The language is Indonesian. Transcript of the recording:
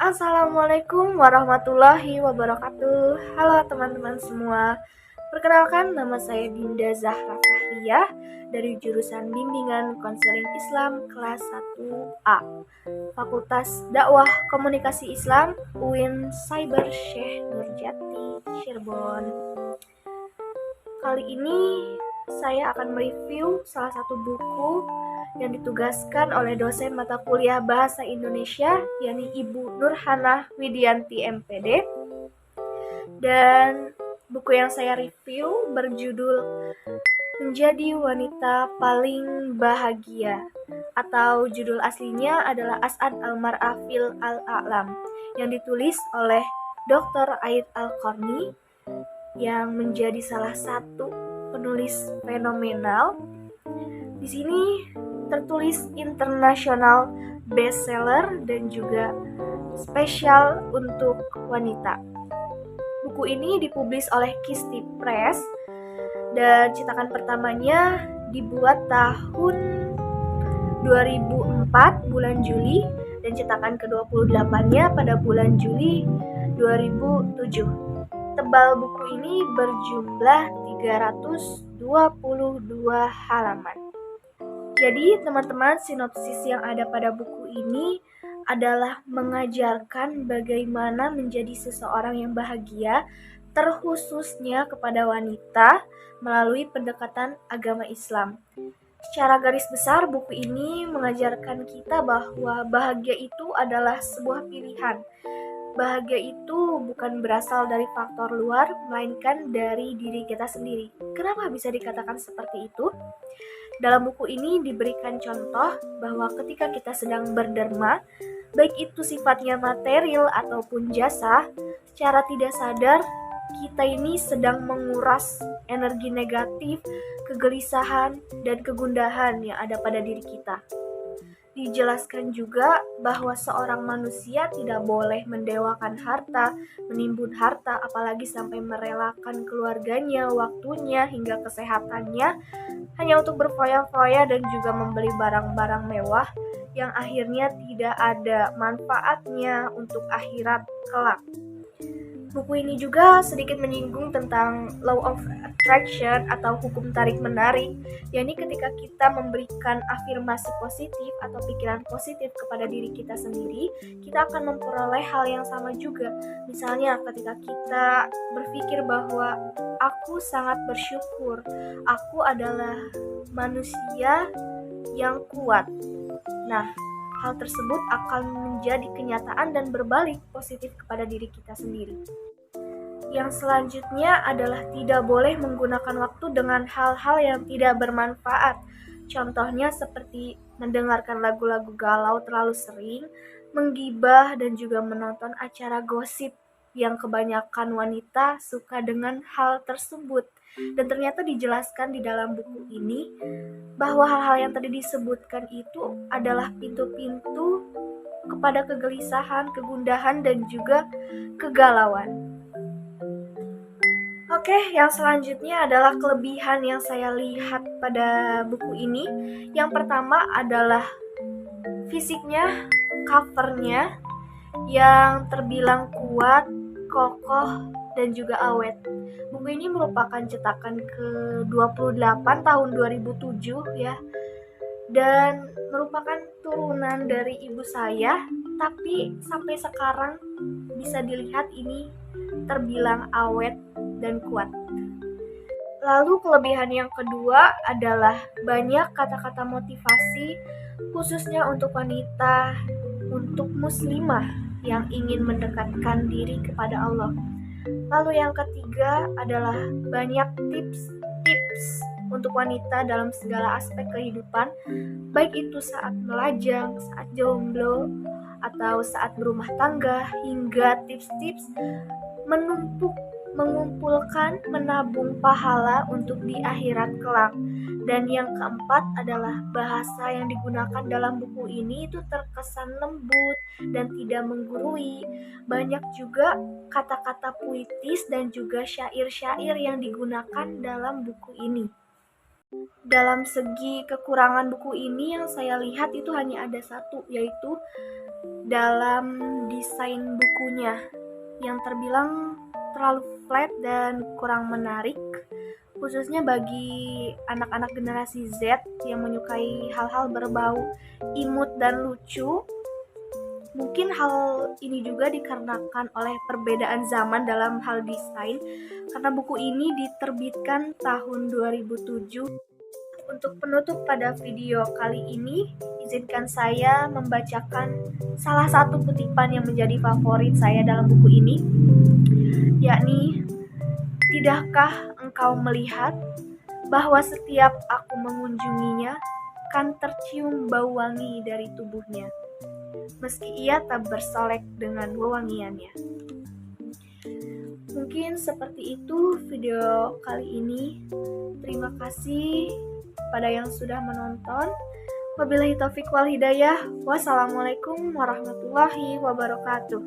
Assalamualaikum warahmatullahi wabarakatuh. Halo teman-teman semua. Perkenalkan, nama saya Dinda Zahra Fahriyah dari jurusan Bimbingan Konseling Islam kelas 1A, Fakultas Dakwah Komunikasi Islam, UIN Cyber Syekh Nurjati, Cirebon. Kali ini saya akan mereview salah satu buku yang ditugaskan oleh dosen mata kuliah Bahasa Indonesia, yakni Ibu Nurhana Widianti MPD. Dan buku yang saya review berjudul Menjadi Wanita Paling Bahagia, atau judul aslinya adalah As'ad Al-Mar'afil Al-A'lam, yang ditulis oleh Dr. Aid Al-Qarni, yang menjadi salah satu penulis fenomenal. Di sini tertulis internasional bestseller dan juga spesial untuk wanita. Buku ini dipublis oleh Kisti Press dan cetakan pertamanya dibuat tahun 2004 bulan Juli dan cetakan ke-28-nya pada bulan Juli 2007. Tebal buku ini berjumlah 322 halaman. Jadi teman-teman, sinopsis yang ada pada buku ini adalah mengajarkan bagaimana menjadi seseorang yang bahagia, terkhususnya kepada wanita melalui pendekatan agama Islam. Secara garis besar, buku ini mengajarkan kita bahwa bahagia itu adalah sebuah pilihan. Bahagia itu bukan berasal dari faktor luar, melainkan dari diri kita sendiri. Kenapa bisa dikatakan seperti itu? Dalam buku ini diberikan contoh bahwa ketika kita sedang berderma, baik itu sifatnya material ataupun jasa, secara tidak sadar kita ini sedang menguras energi negatif, kegelisahan, dan kegundahan yang ada pada diri kita. Dijelaskan juga bahwa seorang manusia tidak boleh mendewakan harta, menimbun harta, apalagi sampai merelakan keluarganya, waktunya, hingga kesehatannya hanya untuk berfoya-foya dan juga membeli barang-barang mewah yang akhirnya tidak ada manfaatnya untuk akhirat kelak. Buku ini juga sedikit menyinggung tentang law of attraction atau hukum tarik-menarik, yakni ketika kita memberikan afirmasi positif atau pikiran positif kepada diri kita sendiri, kita akan memperoleh hal yang sama juga. Misalnya ketika kita berpikir bahwa aku sangat bersyukur, aku adalah manusia yang kuat. Nah, hal tersebut akan menjadi kenyataan dan berbalik positif kepada diri kita sendiri. Yang selanjutnya adalah tidak boleh menggunakan waktu dengan hal-hal yang tidak bermanfaat. Contohnya seperti mendengarkan lagu-lagu galau terlalu sering, menggibah, dan juga menonton acara gosip yang kebanyakan wanita suka dengan hal tersebut. Dan ternyata dijelaskan di dalam buku ini bahwa hal-hal yang tadi disebutkan itu adalah pintu-pintu kepada kegelisahan, kegundahan, dan juga kegalauan. Oke, yang selanjutnya adalah kelebihan yang saya lihat pada buku ini. Yang pertama adalah fisiknya, covernya yang terbilang kuat, kokoh, dan juga awet. Buku ini merupakan cetakan ke-28 tahun 2007 ya. Dan merupakan turunan dari ibu saya, tapi sampai sekarang bisa dilihat ini terbilang awet dan kuat. Lalu kelebihan yang kedua adalah banyak kata-kata motivasi khususnya untuk wanita, untuk muslimah yang ingin mendekatkan diri kepada Allah. Lalu yang ketiga adalah banyak tips-tips untuk wanita dalam segala aspek kehidupan, baik itu saat melajang, saat jomblo, atau saat berumah tangga, hingga tips-tips mengumpulkan, menabung pahala untuk di akhirat kelak. Dan yang keempat adalah bahasa yang digunakan dalam buku ini itu terkesan lembut dan tidak menggurui. Banyak juga kata-kata puitis dan juga syair-syair yang digunakan dalam buku ini. Dalam segi kekurangan buku ini yang saya lihat itu hanya ada satu, yaitu dalam desain bukunya yang terbilang terlalu flat dan kurang menarik, khususnya bagi anak-anak generasi Z yang menyukai hal-hal berbau imut dan lucu. Mungkin hal ini juga dikarenakan oleh perbedaan zaman dalam hal desain, karena buku ini diterbitkan tahun 2007. Untuk penutup pada video kali ini, izinkan saya membacakan salah satu kutipan yang menjadi favorit saya dalam buku ini, yakni, "Tidakkah engkau melihat bahwa setiap aku mengunjunginya, kan tercium bau wangi dari tubuhnya, meski ia tak bersolek dengan wewangiannya." Mungkin seperti itu video kali ini. Terima kasih pada yang sudah menonton. Wabillahi taufik wal hidayah. Wassalamualaikum warahmatullahi wabarakatuh.